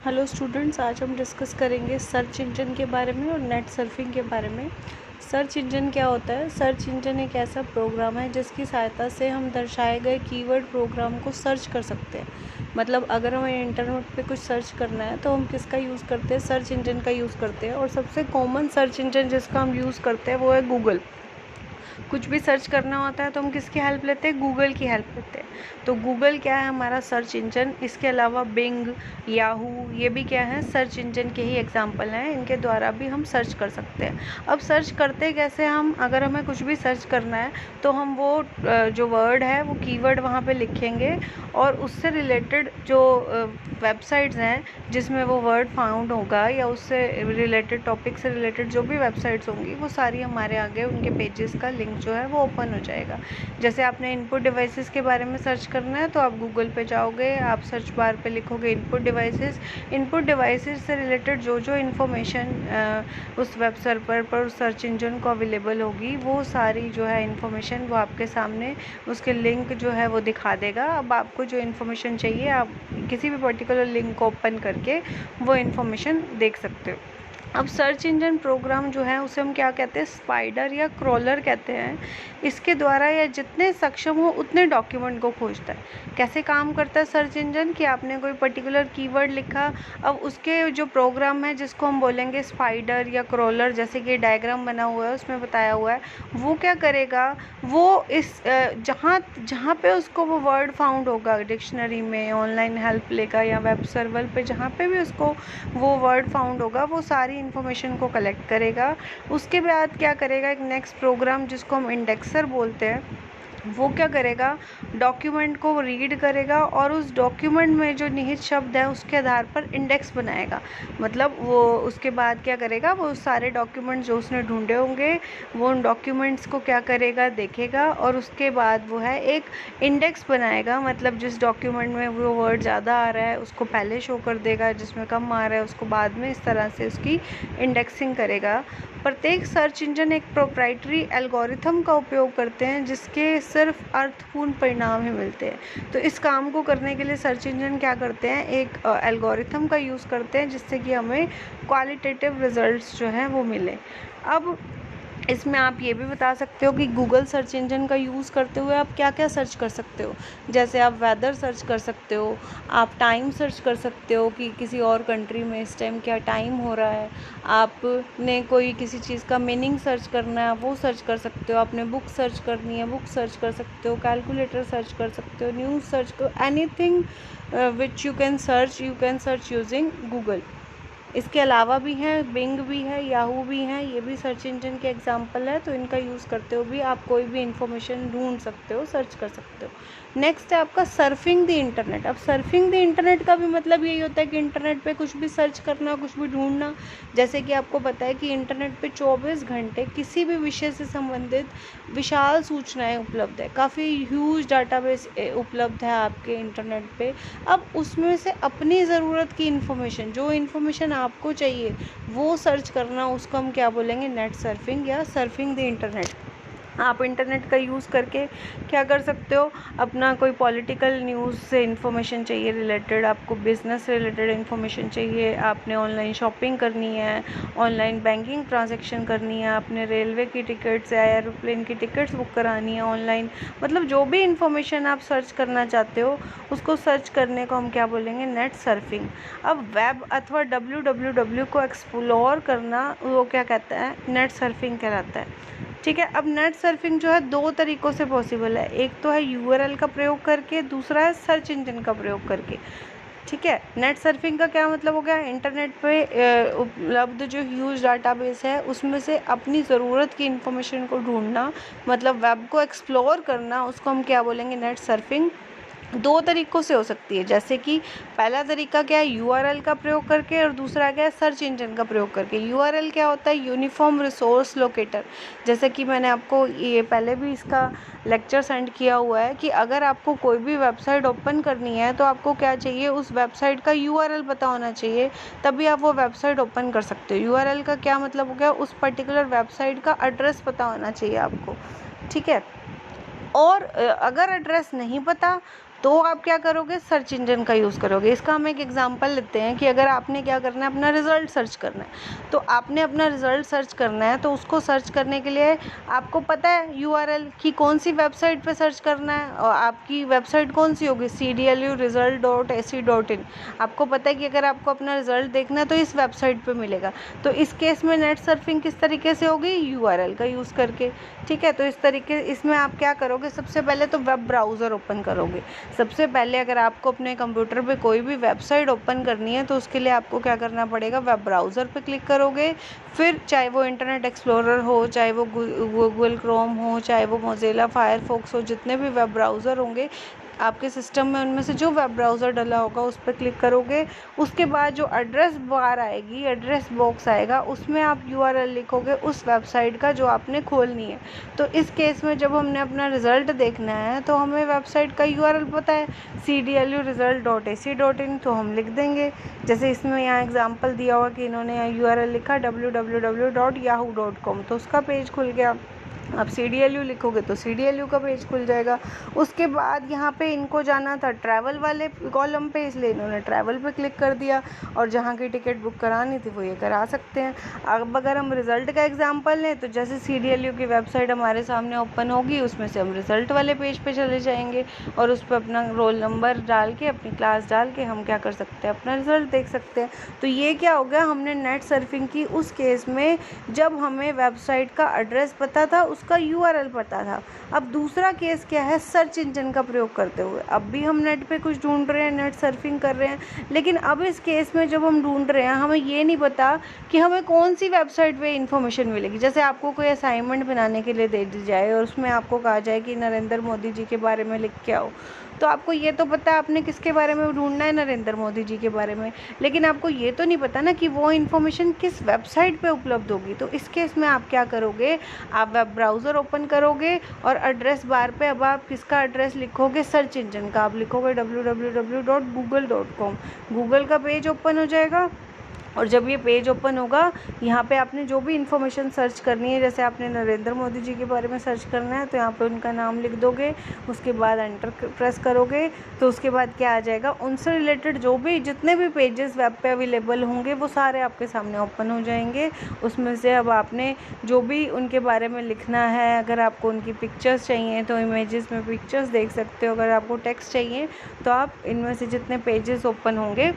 Hello students, आज हम discuss करेंगे सर्च इंजन के बारे में और नेट सर्फिंग के बारे में। सर्च इंजन क्या होता है? सर्च इंजन एक ऐसा प्रोग्राम है जिसकी सहायता से हम दर्शाए गए कीवर्ड प्रोग्राम को सर्च कर सकते हैं। मतलब अगर हमें इंटरनेट पे कुछ सर्च करना है तो हम किसका यूज़ करते हैं? सर्च इंजन का यूज़ करते हैं। और सबसे कॉमन सर्च इंजन जिसका हम यूज़ करते हैं वो है गूगल। कुछ भी सर्च करना होता है तो हम किसकी हेल्प लेते हैं? गूगल की हेल्प लेते हैं। तो गूगल क्या है? हमारा सर्च इंजन। इसके अलावा बिंग, याहू, ये भी क्या है? सर्च इंजन के ही एग्जाम्पल हैं। इनके द्वारा भी हम सर्च कर सकते हैं। अब सर्च करते कैसे हम? अगर हमें कुछ भी सर्च करना है तो हम वो जो वर्ड है वो कीवर्ड वहाँ पे लिखेंगे और उससे रिलेटेड जो वेबसाइट्स हैं जिसमें वो वर्ड फाउंड होगा या उससे रिलेटेड टॉपिक से रिलेटेड जो भी वेबसाइट्स होंगी वो सारी हमारे आगे उनके पेजेस का लिंक जो है वो ओपन हो जाएगा। जैसे आपने इनपुट डिवाइसेस के बारे में सर्च करना है तो आप गूगल पे जाओगे, आप सर्च बार पे लिखोगे इनपुट डिवाइसेस। इनपुट डिवाइसेस से रिलेटेड जो जो इन्फॉर्मेशन उस वेब सर्वर पर उस सर्च इंजन को अवेलेबल होगी वो सारी जो है इन्फॉर्मेशन वो आपके सामने उसके लिंक जो है वो दिखा देगा। अब आपको जो इन्फॉर्मेशन चाहिए आप किसी भी पर्टिकुलर लिंक को ओपन करके वो इन्फॉर्मेशन देख सकते हो। अब सर्च इंजन प्रोग्राम जो है उसे हम क्या कहते हैं? स्पाइडर या क्रॉलर कहते हैं। इसके द्वारा या जितने सक्षम हो उतने डॉक्यूमेंट को खोजता है। कैसे काम करता है सर्च इंजन? कि आपने कोई पर्टिकुलर कीवर्ड लिखा, अब उसके जो प्रोग्राम है जिसको हम बोलेंगे स्पाइडर या क्रॉलर, जैसे कि डायग्राम बना हुआ है उसमें बताया हुआ है, वो क्या करेगा? वो इस जहाँ जहाँ पे उसको वो वर्ड फाउंड होगा डिक्शनरी में, ऑनलाइन हेल्प लेगा या वेब सर्वर पे, जहाँ पे भी उसको वो वर्ड फाउंड होगा वो सारी इन्फॉर्मेशन को कलेक्ट करेगा। उसके बाद क्या करेगा? एक नेक्स्ट प्रोग्राम जिसको हम इंडेक्सर बोलते हैं, वो क्या करेगा? डॉक्यूमेंट को रीड करेगा और उस डॉक्यूमेंट में जो निहित शब्द है उसके आधार पर इंडेक्स बनाएगा। मतलब वो उसके बाद क्या करेगा? वो सारे डॉक्यूमेंट जो उसने ढूंढे होंगे वो उन डॉक्यूमेंट्स को क्या करेगा? देखेगा और उसके बाद वो है एक इंडेक्स बनाएगा। मतलब जिस डॉक्यूमेंट में वो वर्ड ज़्यादा आ रहा है उसको पहले शो कर देगा, जिसमें कम आ रहा है उसको बाद में, इस तरह से उसकी इंडेक्सिंग करेगा। प्रत्येक सर्च इंजन एक प्रोप्राइटरी एल्गोरिथम का उपयोग करते हैं जिसके सिर्फ अर्थपूर्ण परिणाम ही मिलते हैं। तो इस काम को करने के लिए सर्च इंजन क्या करते हैं? एक एल्गोरिथम का यूज़ करते हैं जिससे कि हमें क्वालिटेटिव रिजल्ट्स जो हैं वो मिले। अब इसमें आप ये भी बता सकते हो कि गूगल सर्च इंजन का यूज़ करते हुए आप क्या क्या सर्च कर सकते हो। जैसे आप वेदर सर्च कर सकते हो, आप टाइम सर्च कर सकते हो कि किसी और कंट्री में इस टाइम क्या टाइम हो रहा है। आपने कोई किसी चीज़ का मीनिंग सर्च करना है वो सर्च कर सकते हो। आपने बुक सर्च करनी है बुक सर्च कर सकते हो। कैलकुलेटर सर्च कर सकते हो, न्यूज़ सर्च कर, anything which you can search using Google. इसके अलावा भी हैं, बिंग भी है, याहू भी हैं, ये भी सर्च इंजन के एग्जांपल है। तो इनका यूज़ करते हुए भी आप कोई भी इंफॉर्मेशन ढूंढ सकते हो, सर्च कर सकते हो। नेक्स्ट है आपका सर्फिंग द इंटरनेट। अब सर्फिंग द इंटरनेट का भी मतलब यही होता है कि इंटरनेट पे कुछ भी सर्च करना, कुछ भी ढूंढना। जैसे कि आपको पता है कि इंटरनेट पे 24 घंटे किसी भी विषय से संबंधित विशाल सूचनाएं उपलब्ध है। काफ़ी ह्यूज डाटाबेस उपलब्ध है आपके इंटरनेट पे। अब उसमें से अपनी ज़रूरत की इन्फॉर्मेशन, जो इन्फॉर्मेशन आपको चाहिए वो सर्च करना, उसको हम क्या बोलेंगे? नेट सर्फिंग या सर्फिंग द इंटरनेट। आप इंटरनेट का यूज़ करके क्या कर सकते हो? अपना कोई पॉलिटिकल न्यूज़ से इन्फॉर्मेशन चाहिए रिलेटेड, आपको बिज़नेस से रिलेटेड इन्फॉर्मेशन चाहिए, आपने ऑनलाइन शॉपिंग करनी है, ऑनलाइन बैंकिंग ट्रांजैक्शन करनी है, आपने रेलवे की टिकट्स या एरोप्लेन की टिकट्स बुक करानी है ऑनलाइन। मतलब जो भी इन्फॉर्मेशन आप सर्च करना चाहते हो उसको सर्च करने को हम क्या बोलेंगे? Net surfing. अब वेब अथवा www को एक्सप्लोर करना वो क्या कहता है? नेट सर्फिंग कहलाता है। ठीक है। अब नेट सर्फिंग जो है दो तरीक़ों से पॉसिबल है। एक तो है यूआरएल का प्रयोग करके, दूसरा है सर्च इंजन का प्रयोग करके। ठीक है। नेट सर्फिंग का क्या मतलब हो गया? इंटरनेट पे उपलब्ध जो ह्यूज डाटाबेस है उसमें से अपनी ज़रूरत की इन्फॉर्मेशन को ढूंढना, मतलब वेब को एक्सप्लोर करना, उसको हम क्या बोलेंगे? Net surfing. दो तरीक़ों से हो सकती है। जैसे कि पहला तरीका क्या है? यूआरएल का प्रयोग करके, और दूसरा क्या है? सर्च इंजन का प्रयोग करके। यूआरएल क्या होता है? Uniform resource locator. जैसे कि मैंने आपको ये पहले भी इसका लेक्चर सेंड किया हुआ है कि अगर आपको कोई भी वेबसाइट ओपन करनी है तो आपको क्या चाहिए? उस वेबसाइट का यूआरएल पता होना चाहिए, तभी आप वो वेबसाइट ओपन कर सकते हो। यूआरएल का क्या मतलब हो गया? उस पर्टिकुलर वेबसाइट का एड्रेस पता होना चाहिए आपको। ठीक है। और अगर एड्रेस नहीं पता तो आप क्या करोगे, सर्च इंजन का यूज़ करोगे। इसका हम एक एग्जांपल लेते हैं कि अगर आपने क्या करना है, अपना रिज़ल्ट सर्च करना है, तो आपने अपना रिज़ल्ट सर्च करना है, तो उसको सर्च करने के लिए आपको पता है यूआरएल कि कौन सी वेबसाइट पे सर्च करना है, और आपकी वेबसाइट कौन सी होगी, cdlu-result.ac.in। आपको पता है कि अगर आपको अपना रिज़ल्ट देखना है तो इस वेबसाइट पे मिलेगा। तो इस केस में नेट सर्फिंग किस तरीके से होगी, यूआरएल का यूज़ करके। ठीक है, तो इस तरीके इसमें आप क्या करोगे, सबसे पहले तो वेब ब्राउज़र ओपन करोगे। सबसे पहले अगर आपको अपने कंप्यूटर पे कोई भी वेबसाइट ओपन करनी है तो उसके लिए आपको क्या करना पड़ेगा, वेब ब्राउज़र पे क्लिक करोगे। फिर चाहे वो इंटरनेट एक्सप्लोरर हो, चाहे वो गूगल क्रोम हो, चाहे वो मोज़िला फायरफॉक्स हो, जितने भी वेब ब्राउज़र होंगे आपके सिस्टम में, उनमें से जो वेब ब्राउज़र डला होगा उस पर क्लिक करोगे। उसके बाद जो एड्रेस बार आएगी, एड्रेस बॉक्स आएगा, उसमें आप यूआरएल लिखोगे उस वेबसाइट का जो आपने खोलनी है। तो इस केस में जब हमने अपना रिज़ल्ट देखना है तो हमें वेबसाइट का यूआरएल पता है, cdlu-result.ac.in, तो हम लिख देंगे। जैसे इसमें यहाँ एग्जांपल दिया हुआ कि इन्होंने यूआरएल लिखा www.yahoo.com, तो उसका पेज खुल गया। आप CDLU लिखोगे तो CDLU का पेज खुल जाएगा। उसके बाद यहाँ पे इनको जाना था ट्रैवल वाले कॉलम पे, इसलिए इन्होंने ट्रैवल पे क्लिक कर दिया, और जहाँ की टिकट बुक करानी थी वो ये करा सकते हैं। अब अगर हम रिज़ल्ट का एग्जांपल लें तो जैसे CDLU की वेबसाइट हमारे सामने ओपन होगी, उसमें से हम रिज़ल्ट वाले पेज पे चले जाएंगे और उस पर अपना रोल नंबर डाल के, अपनी क्लास डाल के हम क्या कर सकते हैं, अपना रिज़ल्ट देख सकते हैं। तो ये क्या हो गया, हमने नेट सर्फिंग की उस केस में जब हमें वेबसाइट का एड्रेस पता था, उसका यूआरएल पता था। अब दूसरा केस क्या है, सर्च इंजन का प्रयोग करते हुए। अब भी हम नेट पे कुछ ढूंढ रहे हैं, नेट सर्फिंग कर रहे हैं, लेकिन अब इस केस में जब हम ढूंढ रहे हैं हमें ये नहीं पता कि हमें कौन सी वेबसाइट पे इन्फॉर्मेशन मिलेगी। जैसे आपको कोई असाइनमेंट बनाने के लिए दे दी जाए और उसमें आपको कहा जाए कि नरेंद्र मोदी जी के बारे में लिख के आओ, तो आपको ये तो पता है आपने किसके बारे में ढूंढना है, नरेंद्र मोदी जी के बारे में, लेकिन आपको ये तो नहीं पता ना कि वो इन्फॉर्मेशन किस वेबसाइट पे उपलब्ध होगी। तो इस केस में आप क्या करोगे, आप वेब ब्राउज़र ओपन करोगे और एड्रेस बार पे अब आप किसका एड्रेस लिखोगे, सर्च इंजन का। आप लिखोगे www.google.com, गूगल का पेज ओपन हो जाएगा। और जब ये पेज ओपन होगा, यहाँ पे आपने जो भी इन्फॉर्मेशन सर्च करनी है, जैसे आपने नरेंद्र मोदी जी के बारे में सर्च करना है तो यहाँ पे उनका नाम लिख दोगे, उसके बाद एंटर प्रेस करोगे, तो उसके बाद क्या आ जाएगा, उनसे रिलेटेड जो भी जितने भी पेजेस वेब पे अवेलेबल होंगे वो सारे आपके सामने ओपन हो जाएंगे। उसमें से अब आपने जो भी उनके बारे में लिखना है, अगर आपको उनकी पिक्चर्स चाहिए तो इमेजेस में पिक्चर्स देख सकते हो, अगर आपको टेक्स्ट चाहिए तो आप इनमें से जितने पेजेस ओपन होंगे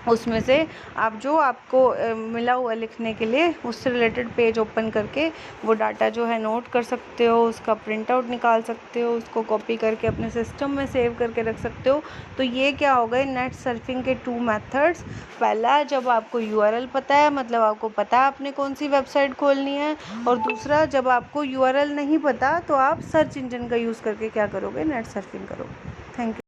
उसमें से आप जो आपको मिला हुआ लिखने के लिए उससे रिलेटेड पेज ओपन करके वो डाटा जो है नोट कर सकते हो, उसका प्रिंट आउट निकाल सकते हो, उसको कॉपी करके अपने सिस्टम में सेव करके रख सकते हो। तो ये क्या हो गए, नेट सर्फिंग के 2 मेथड्स। पहला, जब आपको यूआरएल पता है, मतलब आपको पता है आपने कौन सी वेबसाइट खोलनी है, और दूसरा, जब आपको यूआरएल नहीं पता तो आप सर्च इंजन का यूज़ करके क्या करोगे, नेट सर्फिंग करोगे। Thank you.